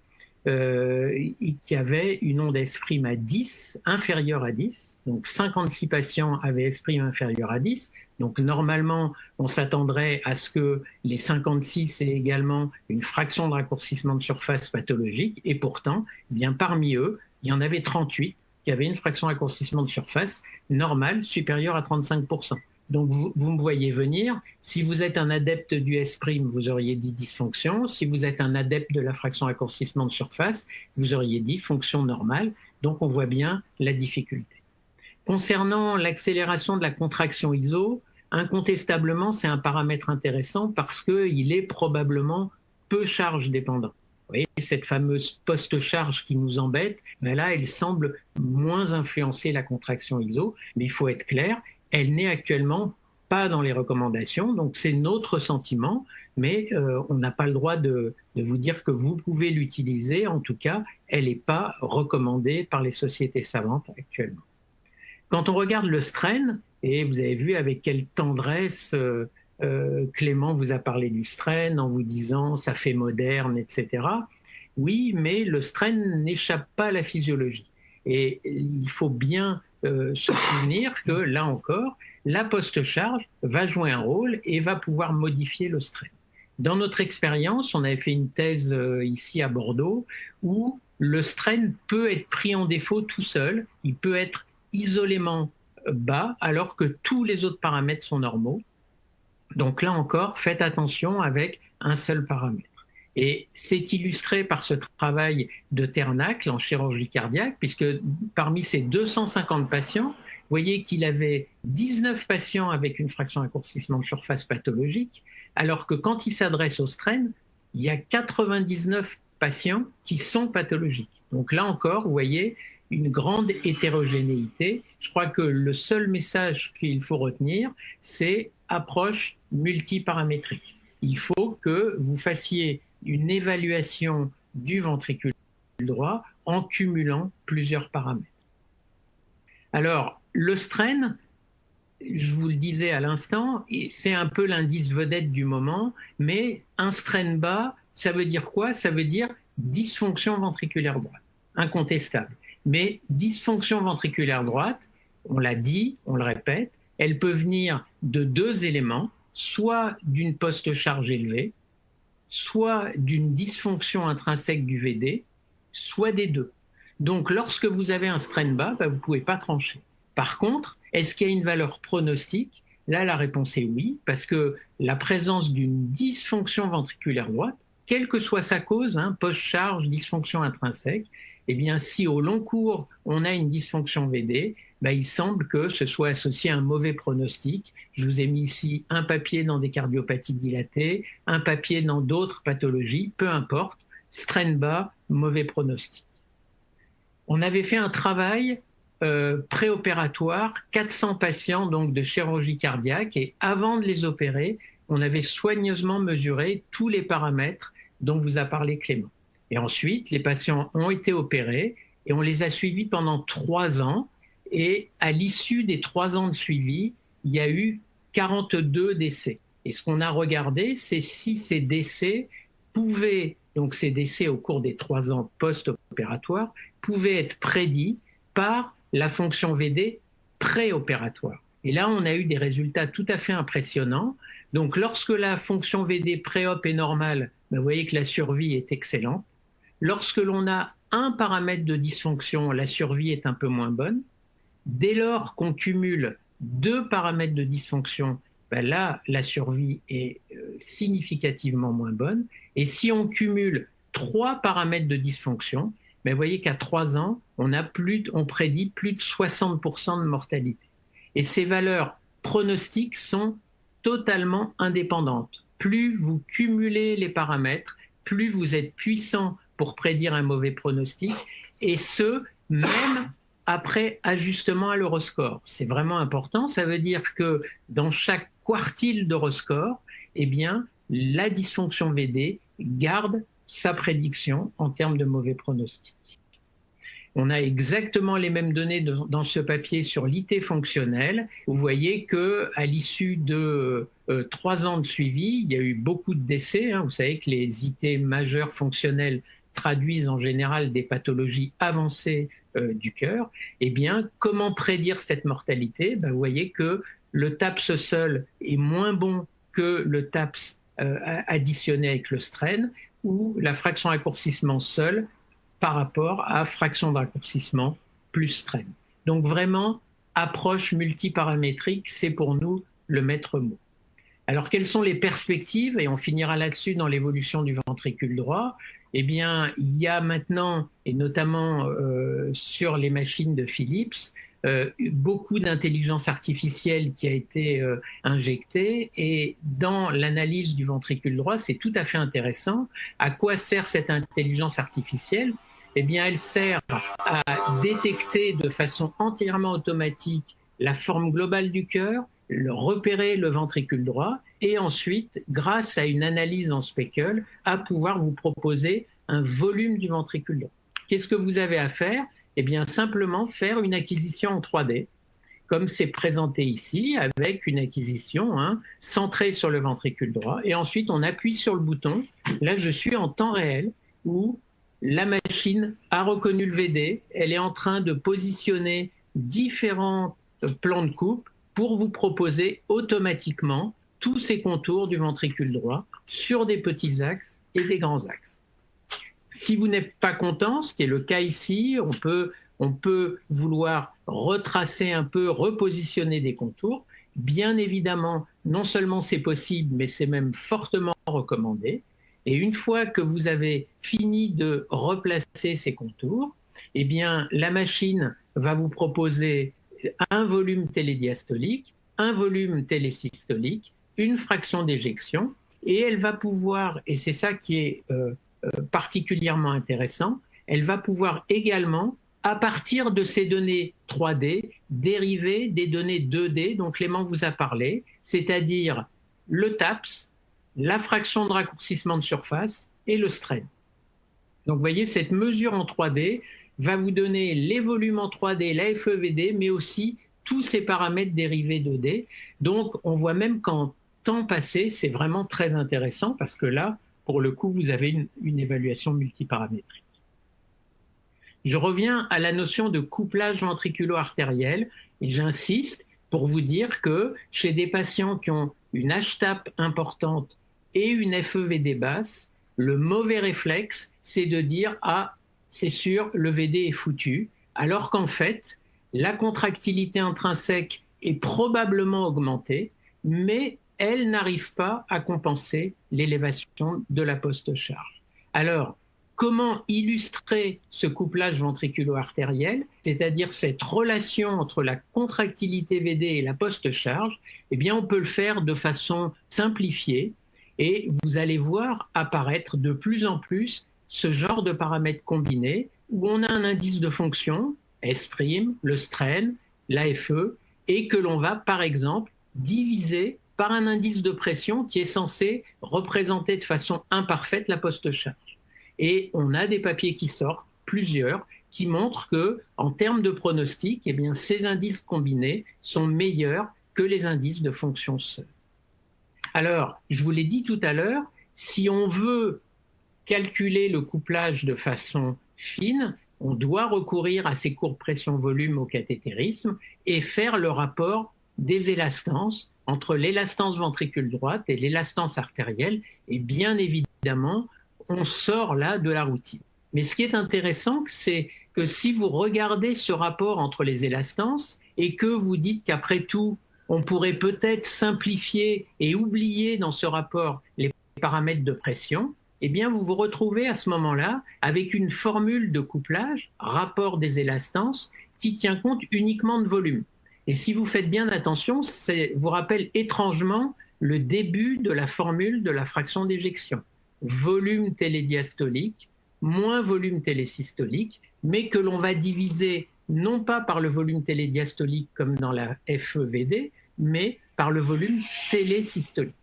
S2: qui avaient une onde S' à 10, inférieure à 10. Donc, 56 patients avaient S' inférieur à 10. Donc, normalement, on s'attendrait à ce que les 56 aient également une fraction de raccourcissement de surface pathologique. Et pourtant, eh bien, parmi eux, il y en avait 38 qui avaient une fraction de raccourcissement de surface normale supérieure à 35%. Donc, vous me voyez venir. Si vous êtes un adepte du S', vous auriez dit dysfonction. Si vous êtes un adepte de la fraction de raccourcissement de surface, vous auriez dit fonction normale. Donc, on voit bien la difficulté. Concernant l'accélération de la contraction iso, incontestablement, c'est un paramètre intéressant parce qu'il est probablement peu charge dépendant. Vous voyez, cette fameuse post-charge qui nous embête, mais là, elle semble moins influencer la contraction iso. Mais il faut être clair, elle n'est actuellement pas dans les recommandations, donc c'est notre sentiment, mais on n'a pas le droit de vous dire que vous pouvez l'utiliser. En tout cas, elle n'est pas recommandée par les sociétés savantes actuellement. Quand on regarde le strain, et vous avez vu avec quelle tendresse Clément vous a parlé du strain en vous disant ça fait moderne, etc. Oui, mais le strain n'échappe pas à la physiologie. Et il faut bien se souvenir que, là encore, la post-charge va jouer un rôle et va pouvoir modifier le strain. Dans notre expérience, on avait fait une thèse ici à Bordeaux où le strain peut être pris en défaut tout seul, il peut être isolément bas alors que tous les autres paramètres sont normaux. Donc là encore, faites attention avec un seul paramètre. Et c'est illustré par ce travail de Ternacle en chirurgie cardiaque, puisque parmi ces 250 patients, vous voyez qu'il avait 19 patients avec une fraction raccourcissement de surface pathologique, alors que quand il s'adresse au strain, il y a 99 patients qui sont pathologiques. Donc là encore, vous voyez une grande hétérogénéité. Je crois que le seul message qu'il faut retenir, c'est approche multiparamétrique. Il faut que vous fassiez une évaluation du ventricule droit en cumulant plusieurs paramètres. Alors, le strain, je vous le disais à l'instant, c'est un peu l'indice vedette du moment, mais un strain bas, ça veut dire quoi? Ça veut dire dysfonction ventriculaire droite, incontestable. Mais dysfonction ventriculaire droite, on l'a dit, on le répète, elle peut venir de deux éléments, soit d'une post-charge élevée, soit d'une dysfonction intrinsèque du VD, soit des deux. Donc, lorsque vous avez un strain bas, vous ne pouvez pas trancher. Par contre, est-ce qu'il y a une valeur pronostique? Là, la réponse est oui, parce que la présence d'une dysfonction ventriculaire droite, quelle que soit sa cause, post-charge, dysfonction intrinsèque, eh bien, si au long cours, on a une dysfonction VD, il semble que ce soit associé à un mauvais pronostic. Je vous ai mis ici un papier dans des cardiopathies dilatées, un papier dans d'autres pathologies, peu importe, strain bas, mauvais pronostic. On avait fait un travail préopératoire, 400 patients donc de chirurgie cardiaque, et avant de les opérer, on avait soigneusement mesuré tous les paramètres dont vous a parlé Clément. Et ensuite, les patients ont été opérés et on les a suivis pendant 3 ans. Et à l'issue des 3 ans de suivi, il y a eu 42 décès. Et ce qu'on a regardé, c'est si ces décès pouvaient, donc ces décès au cours des 3 ans post-opératoires, pouvaient être prédits par la fonction VD préopératoire. Et là, on a eu des résultats tout à fait impressionnants. Donc, lorsque la fonction VD pré-op est normale, vous voyez que la survie est excellente. Lorsque l'on a un paramètre de dysfonction, la survie est un peu moins bonne. Dès lors qu'on cumule 2 paramètres de dysfonction, là, la survie est significativement moins bonne. Et si on cumule 3 paramètres de dysfonction, vous voyez qu'à 3 ans, on prédit plus de 60% de mortalité. Et ces valeurs pronostiques sont totalement indépendantes. Plus vous cumulez les paramètres, plus vous êtes puissant pour prédire un mauvais pronostic, et ce, même après ajustement à l'Euroscore. C'est vraiment important. Ça veut dire que dans chaque quartile d'Euroscore, eh bien, la dysfonction VD garde sa prédiction en termes de mauvais pronostic. On a exactement les mêmes données dans ce papier sur l'IT fonctionnel. Vous voyez qu'à l'issue de 3 ans de suivi, il y a eu beaucoup de décès. Vous savez que les IT majeurs fonctionnels traduisent en général des pathologies avancées du cœur. Eh bien, comment prédire cette mortalité? Vous voyez que le TAPS seul est moins bon que le TAPS additionné avec le strain, ou la fraction raccourcissement seule par rapport à fraction de raccourcissement plus strain. Donc vraiment, approche multiparamétrique, c'est pour nous le maître mot. Alors, quelles sont les perspectives? Et on finira là-dessus dans l'évolution du ventricule droit. Eh bien, il y a maintenant, et notamment sur les machines de Philips, beaucoup d'intelligence artificielle qui a été injectée, et dans l'analyse du ventricule droit, c'est tout à fait intéressant. À quoi sert cette intelligence artificielle? Eh bien, elle sert à détecter de façon entièrement automatique la forme globale du cœur, repérer le ventricule droit et ensuite, grâce à une analyse en speckle, à pouvoir vous proposer un volume du ventricule droit. Qu'est-ce que vous avez à faire? Eh bien, simplement faire une acquisition en 3D, comme c'est présenté ici, avec une acquisition centrée sur le ventricule droit. Et ensuite, on appuie sur le bouton. Là, je suis en temps réel où la machine a reconnu le VD. Elle est en train de positionner différents plans de coupe pour vous proposer automatiquement tous ces contours du ventricule droit sur des petits axes et des grands axes. Si vous n'êtes pas content, ce qui est le cas ici, on peut vouloir retracer un peu, repositionner des contours. Bien évidemment, non seulement c'est possible, mais c'est même fortement recommandé. Et une fois que vous avez fini de replacer ces contours, eh bien, la machine va vous proposer un volume télédiastolique, un volume télésystolique, une fraction d'éjection, et elle va pouvoir, et c'est ça qui est particulièrement intéressant, elle va pouvoir également, à partir de ces données 3D, dériver des données 2D dont Clément vous a parlé, c'est-à-dire le TAPS, la fraction de raccourcissement de surface et le strain. Donc vous voyez, cette mesure en 3D va vous donner les volumes en 3D, la FEVD, mais aussi tous ces paramètres dérivés 2D. Donc on voit même qu'en temps passé, c'est vraiment très intéressant parce que là, pour le coup, vous avez une évaluation multiparamétrique. Je reviens à la notion de couplage ventriculo-artériel et j'insiste pour vous dire que chez des patients qui ont une HTAP importante et une FEVD basse, le mauvais réflexe, c'est de dire « Ah, c'est sûr, le VD est foutu », alors qu'en fait, la contractilité intrinsèque est probablement augmentée, mais elle n'arrive pas à compenser l'élévation de la post-charge. Alors, comment illustrer ce couplage ventriculo-artériel, c'est-à-dire cette relation entre la contractilité VD et la post-charge? Eh bien, on peut le faire de façon simplifiée et vous allez voir apparaître de plus en plus ce genre de paramètres combinés où on a un indice de fonction, S', le strain, l'AFE, et que l'on va, par exemple, diviser par un indice de pression qui est censé représenter de façon imparfaite la post-charge. Et on a des papiers qui sortent, plusieurs, qui montrent que, en termes de pronostic, eh bien, ces indices combinés sont meilleurs que les indices de fonction seuls. Alors, je vous l'ai dit tout à l'heure, si on veut calculer le couplage de façon fine, on doit recourir à ces courbes pression-volume au cathétérisme et faire le rapport des élastances entre l'élastance ventricule droite et l'élastance artérielle. Et bien évidemment, on sort là de la routine. Mais ce qui est intéressant, c'est que si vous regardez ce rapport entre les élastances et que vous dites qu'après tout, on pourrait peut-être simplifier et oublier dans ce rapport les paramètres de pression, eh bien vous vous retrouvez à ce moment-là avec une formule de couplage, rapport des élastances, qui tient compte uniquement de volume. Et si vous faites bien attention, ça vous rappelle étrangement le début de la formule de la fraction d'éjection. Volume télédiastolique moins volume télésystolique, mais que l'on va diviser non pas par le volume télédiastolique comme dans la FEVD, mais par le volume télésystolique.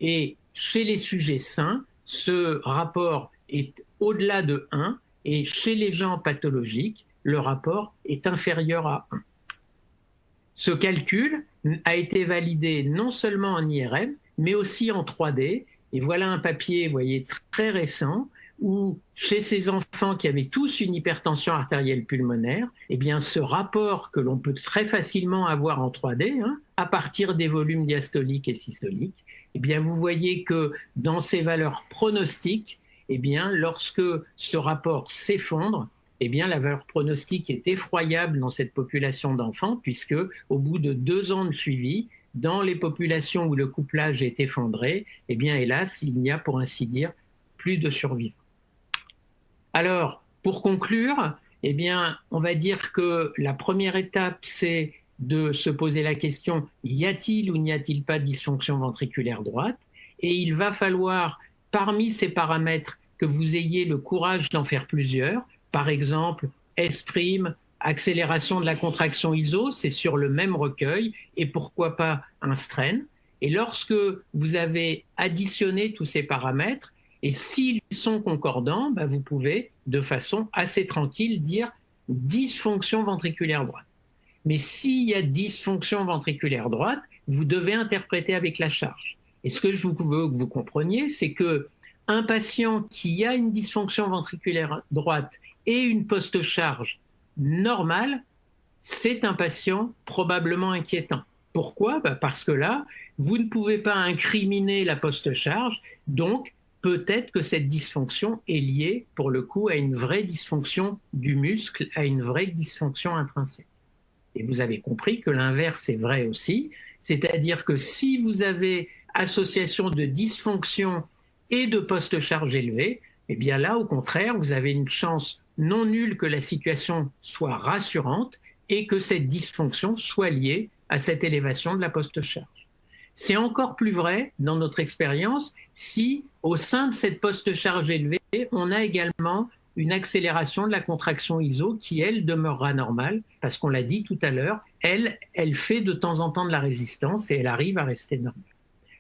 S2: Et chez les sujets sains, ce rapport est au-delà de 1, et chez les gens pathologiques, le rapport est inférieur à 1. Ce calcul a été validé non seulement en IRM, mais aussi en 3D. Et voilà un papier, vous voyez, très récent, où chez ces enfants qui avaient tous une hypertension artérielle pulmonaire, eh bien ce rapport que l'on peut très facilement avoir en 3D, à partir des volumes diastoliques et systoliques, eh bien vous voyez que dans ces valeurs pronostiques, eh bien lorsque ce rapport s'effondre, eh bien la valeur pronostique est effroyable dans cette population d'enfants, puisque au bout de 2 ans de suivi, dans les populations où le couplage est effondré, eh bien hélas, il n'y a pour ainsi dire plus de survivants. Alors, pour conclure, eh bien, on va dire que la première étape, c'est de se poser la question, y a-t-il ou n'y a-t-il pas de dysfonction ventriculaire droite? Et il va falloir, parmi ces paramètres, que vous ayez le courage d'en faire plusieurs, par exemple, S', accélération de la contraction ISO, c'est sur le même recueil, et pourquoi pas un strain. Et lorsque vous avez additionné tous ces paramètres, et s'ils sont concordants, bah vous pouvez, de façon assez tranquille, dire dysfonction ventriculaire droite. Mais s'il y a dysfonction ventriculaire droite, vous devez interpréter avec la charge. Et ce que je veux que vous compreniez, c'est que un patient qui a une dysfonction ventriculaire droite et une post-charge normale, c'est un patient probablement inquiétant. Pourquoi? Bah parce que là, vous ne pouvez pas incriminer la post-charge, donc peut-être que cette dysfonction est liée, pour le coup, à une vraie dysfonction du muscle, à une vraie dysfonction intrinsèque. Et vous avez compris que l'inverse est vrai aussi, c'est-à-dire que si vous avez association de dysfonction et de post-charge élevée, eh bien là, au contraire, vous avez une chance non nulle que la situation soit rassurante et que cette dysfonction soit liée à cette élévation de la post-charge. C'est encore plus vrai dans notre expérience si, au sein de cette post-charge élevée, on a également une accélération de la contraction ISO qui, elle, demeurera normale, parce qu'on l'a dit tout à l'heure, elle fait de temps en temps de la résistance et elle arrive à rester normale.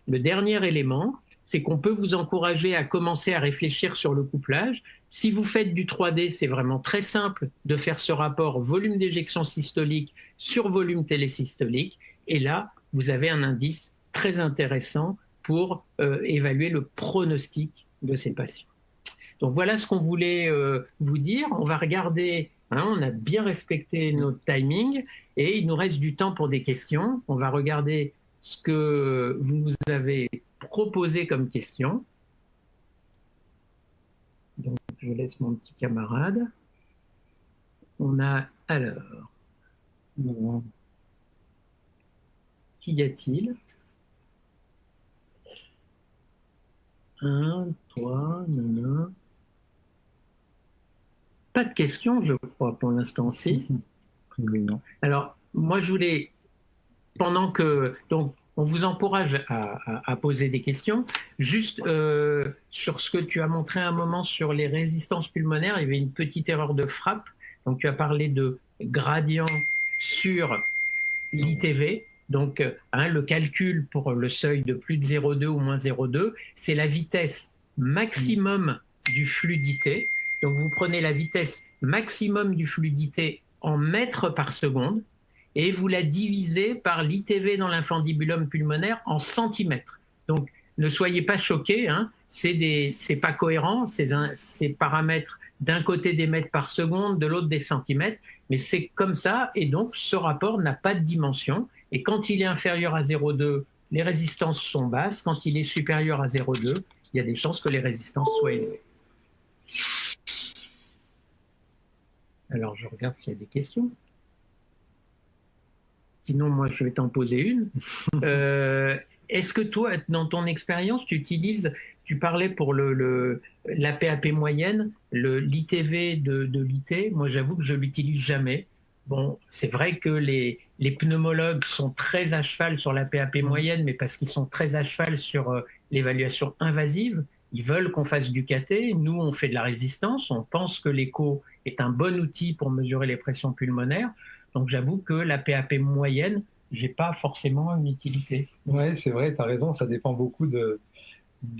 S2: Le dernier élément, c'est qu'on peut vous encourager à commencer à réfléchir sur le couplage. Si vous faites du 3D, c'est vraiment très simple de faire ce rapport volume d'éjection systolique sur volume télésystolique. Et là, vous avez un indice très intéressant pour évaluer le pronostic de ces patients. Donc voilà ce qu'on voulait vous dire. On va regarder, hein, on a bien respecté notre timing et il nous reste du temps pour des questions. On va regarder ce que vous nous avez proposé comme question. Donc je laisse mon petit camarade. On a alors, qui y a-t-il? 1, 3, non. Pas de questions, je crois, pour l'instant-ci. Alors, moi, je voulais, pendant que... Donc, on vous encourage à poser des questions. Juste sur ce que tu as montré un moment sur les résistances pulmonaires, il y avait une petite erreur de frappe. Donc, tu as parlé de gradient sur l'ITV. Donc, le calcul pour le seuil de plus de 0,2 ou moins 0,2, c'est la vitesse maximum du flux d'IT. Donc, vous prenez la vitesse maximum du flux d'IT en mètres par seconde et vous la divisez par l'ITV dans l'infundibulum pulmonaire en centimètres. Donc, ne soyez pas choqués, hein, c'est pas cohérent, ces paramètres d'un côté des mètres par seconde, de l'autre des centimètres, mais c'est comme ça, et donc ce rapport n'a pas de dimension, et quand il est inférieur à 0,2, les résistances sont basses, quand il est supérieur à 0,2, il y a des chances que les résistances soient élevées. Alors je regarde s'il y a des questions. Sinon, moi, je vais t'en poser une. Est-ce que toi, dans ton expérience, tu parlais pour la PAP moyenne, l'ITV de l'IT, moi j'avoue que je ne l'utilise jamais. Bon, c'est vrai que les pneumologues sont très à cheval sur la PAP moyenne, mais parce qu'ils sont très à cheval sur l'évaluation invasive. Ils veulent qu'on fasse du KT. Nous, on fait de la résistance. On pense que l'écho est un bon outil pour mesurer les pressions pulmonaires. Donc j'avoue que la PAP moyenne, j'ai pas forcément une utilité.
S1: Oui, c'est vrai, tu as raison, ça dépend beaucoup de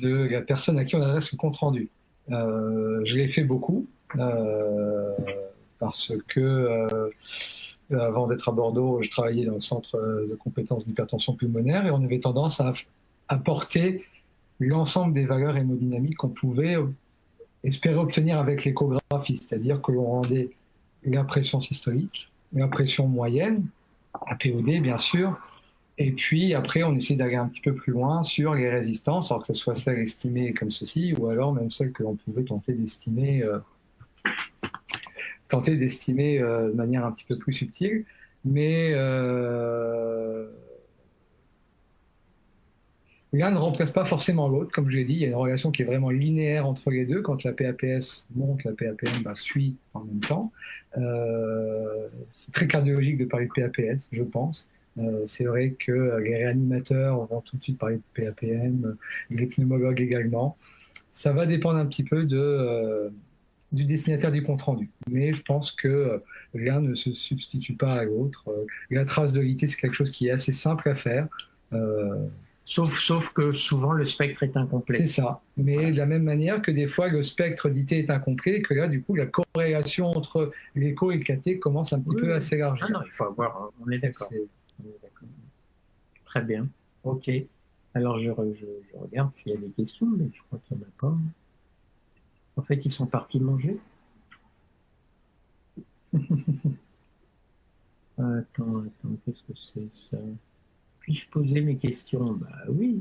S1: la personne à qui on adresse le compte-rendu. Je l'ai fait beaucoup, parce que avant d'être à Bordeaux, je travaillais dans le centre de compétences d'hypertension pulmonaire et on avait tendance à apporter l'ensemble des valeurs hémodynamiques qu'on pouvait espérer obtenir avec l'échographie, c'est-à-dire que l'on rendait la pression systolique, la pression moyenne, APOD bien sûr, et puis après on essaie d'aller un petit peu plus loin sur les résistances, alors que ce soit celles estimées comme ceci, ou alors même celles que l'on pouvait tenter d'estimer de manière un petit peu plus subtile, mais l'un ne remplace pas forcément l'autre, comme je l'ai dit, il y a une relation qui est vraiment linéaire entre les deux. Quand la PAPS monte, la PAPM suit en même temps. C'est très cardiologique de parler de PAPS, je pense. C'est vrai que les réanimateurs vont tout de suite parler de PAPM, les pneumologues également. Ça va dépendre un petit peu de du destinataire du compte-rendu. Mais je pense que l'un ne se substitue pas à l'autre. La traçabilité, c'est quelque chose qui est assez simple à faire.
S2: Sauf que souvent le spectre est incomplet.
S1: C'est ça. Mais de la même manière que des fois le spectre d'IT est incomplet, et que là, du coup, la corrélation entre l'écho et le KT commence un petit peu à s'élargir.
S2: Non, il faut avoir. On est d'accord. Très bien. OK. Alors je regarde s'il y a des questions, mais je crois qu'il n'y en a pas. En fait, ils sont partis manger. Attends, qu'est-ce que c'est ça? Puis-je poser mes questions? Bah oui.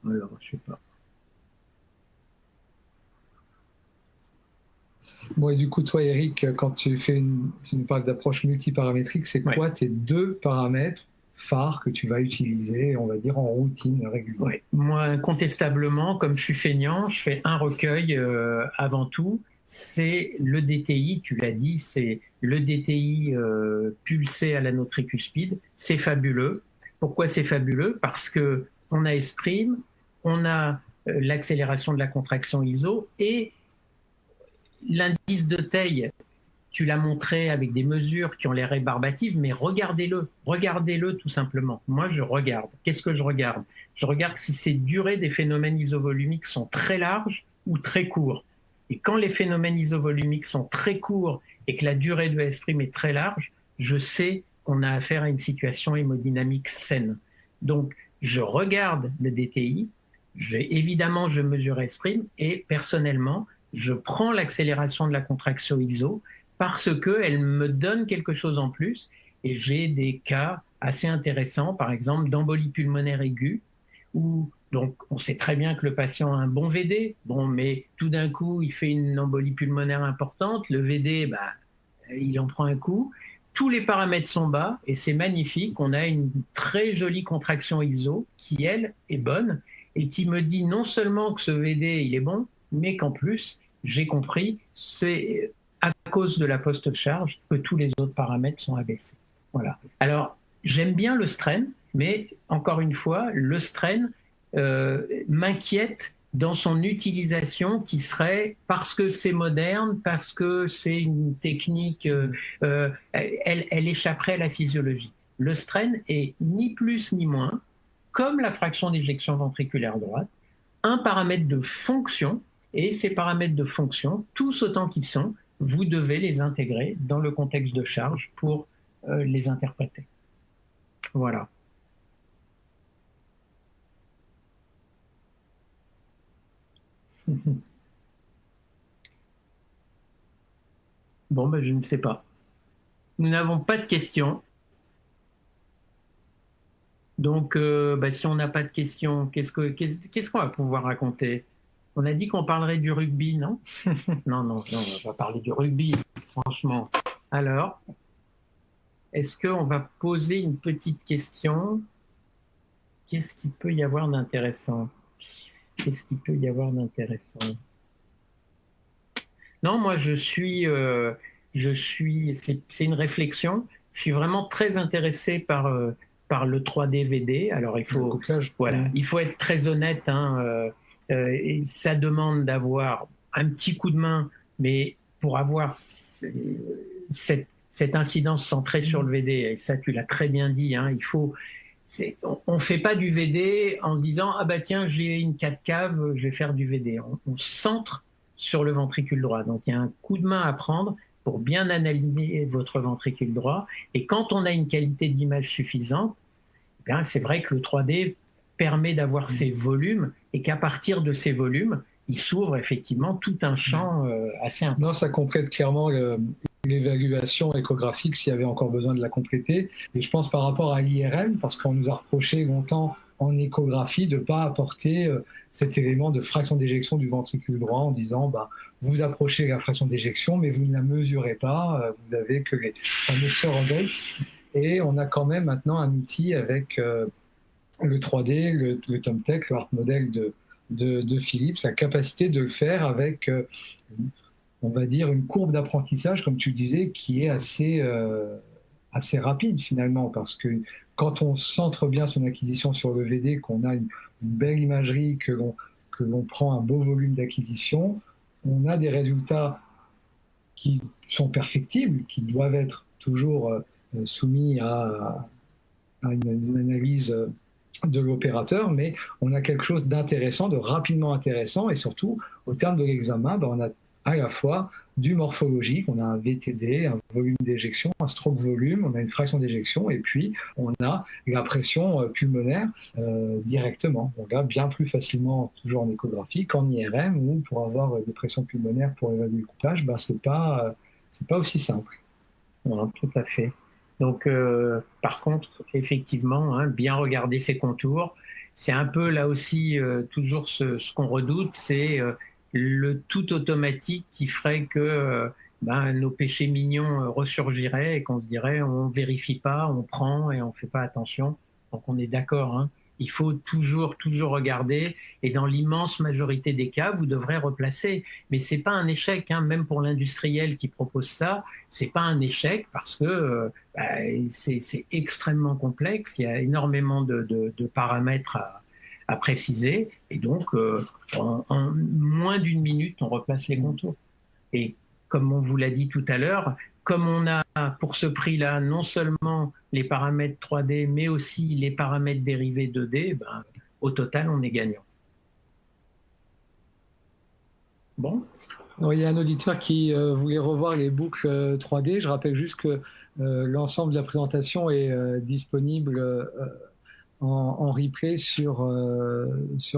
S2: Alors, je sais pas.
S1: Bon, et du coup, toi, Eric, quand tu parles d'approche multiparamétrique, c'est quoi tes 2 paramètres phares que tu vas utiliser, on va dire, en routine régulière?
S2: Moi, incontestablement, comme je suis feignant, je fais un recueil avant tout. C'est le DTI, tu l'as dit, c'est le DTI pulsé à l'anneau tricuspide. C'est fabuleux. Pourquoi c'est fabuleux? Parce que on a Esprime, on a l'accélération de la contraction ISO et l'indice de Theil. Tu l'as montré avec des mesures qui ont l'air rébarbatives, mais regardez-le tout simplement. Moi, je regarde. Qu'est-ce que je regarde? Je regarde si ces durées des phénomènes isovolumiques sont très larges ou très courts. Et quand les phénomènes isovolumiques sont très courts et que la durée de S' est très large, je sais qu'on a affaire à une situation hémodynamique saine. Donc, je regarde le DTI, évidemment, je mesure S' et personnellement, je prends l'accélération de la contraction ISO parce qu'elle me donne quelque chose en plus. Et j'ai des cas assez intéressants, par exemple d'embolie pulmonaire aiguë, où donc on sait très bien que le patient a un bon VD, mais tout d'un coup il fait une embolie pulmonaire importante, le VD, il en prend un coup, tous les paramètres sont bas et c'est magnifique, on a une très jolie contraction ISO qui, elle, est bonne et qui me dit non seulement que ce VD il est bon, mais qu'en plus, j'ai compris, c'est à cause de la post-charge que tous les autres paramètres sont abaissés. Voilà. Alors, j'aime bien le strain, mais encore une fois, le strain m'inquiète dans son utilisation qui serait parce que c'est moderne, parce que c'est une technique, elle échapperait à la physiologie. Le strain est ni plus ni moins, comme la fraction d'éjection ventriculaire droite, un paramètre de fonction, et ces paramètres de fonction, tous autant qu'ils sont, vous devez les intégrer dans le contexte de charge pour les interpréter. Voilà. Bon, je ne sais pas. Nous n'avons pas de questions. Donc, si on n'a pas de questions, qu'est-ce qu'on va pouvoir raconter? On a dit qu'on parlerait du rugby, non? Non, on va pas parler du rugby, franchement. Alors, est-ce qu'on va poser une petite question? Qu'est-ce qu'il peut y avoir d'intéressant? Non, moi, c'est une réflexion. Je suis vraiment très intéressé par le 3D VD. Alors, il faut être très honnête. Et ça demande d'avoir un petit coup de main, mais pour avoir cette incidence centrée sur le VD, et ça, tu l'as très bien dit, on ne fait pas du VD en disant « Ah tiens, j'ai une 4 caves, je vais faire du VD ». On centre sur le ventricule droit. Donc, il y a un coup de main à prendre pour bien analyser votre ventricule droit. Et quand on a une qualité d'image suffisante, c'est vrai que le 3D permet d'avoir ces volumes et qu'à partir de ces volumes, il s'ouvre effectivement tout un champ assez important.
S1: Non, ça complète clairement l'évaluation échographique s'il y avait encore besoin de la compléter. Et je pense par rapport à l'IRM, parce qu'on nous a reproché longtemps en échographie de ne pas apporter cet élément de fraction d'éjection du ventricule droit en disant vous approchez la fraction d'éjection, mais vous ne la mesurez pas, vous avez que les fameux surrogates. Et on a quand même maintenant un outil avec le 3D, le TomTech, le Art Model de Philips, la capacité de le faire avec, on va dire, une courbe d'apprentissage, comme tu le disais, qui est assez rapide finalement, parce que quand on centre bien son acquisition sur le VD, qu'on a une belle imagerie, que l'on prend un beau volume d'acquisition, on a des résultats qui sont perfectibles, qui doivent être toujours soumis à une analyse de l'opérateur, mais on a quelque chose d'intéressant, de rapidement intéressant, et surtout, au terme de l'examen, on a à la fois du morphologique, on a un VTD, un volume d'éjection, un stroke volume, on a une fraction d'éjection, et puis on a la pression pulmonaire directement. On regarde bien plus facilement, toujours en échographie, qu'en IRM, où pour avoir des pressions pulmonaires pour évaluer le coupage, c'est pas aussi simple.
S2: Voilà, tout à fait. Donc, par contre, effectivement, hein, bien regarder ses contours. C'est un peu là aussi toujours ce qu'on redoute, c'est le tout automatique qui ferait que nos péchés mignons ressurgiraient et qu'on se dirait on vérifie pas, on prend et on fait pas attention. Donc on est d'accord, hein. Il faut toujours regarder et dans l'immense majorité des cas, vous devrez replacer. Mais c'est pas un échec, hein, même pour l'industriel qui propose ça, c'est pas un échec parce que c'est extrêmement complexe, il y a énormément de paramètres à préciser et donc en moins d'une minute, on replace les contours. Et comme on vous l'a dit tout à l'heure, comme on a pour ce prix-là non seulement les paramètres 3D, mais aussi les paramètres dérivés 2D, au total, on est gagnant. Bon.
S1: Alors, il y a un auditeur qui voulait revoir les boucles 3D. Je rappelle juste que l'ensemble de la présentation est disponible en replay sur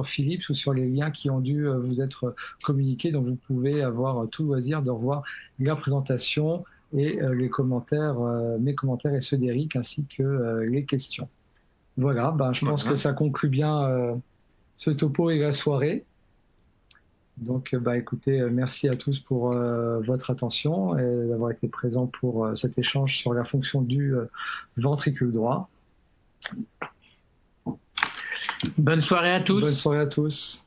S1: Philips ou sur les liens qui ont dû vous être communiqués. Donc, vous pouvez avoir tout loisir de revoir la présentation et les commentaires, mes commentaires et ceux d'Eric, ainsi que les questions. Voilà, je pense que ça conclut bien ce topo et la soirée. Donc, écoutez, merci à tous pour votre attention et d'avoir été présents pour cet échange sur la fonction du ventricule droit.
S2: Bonne soirée à tous.
S1: Bonne soirée à tous.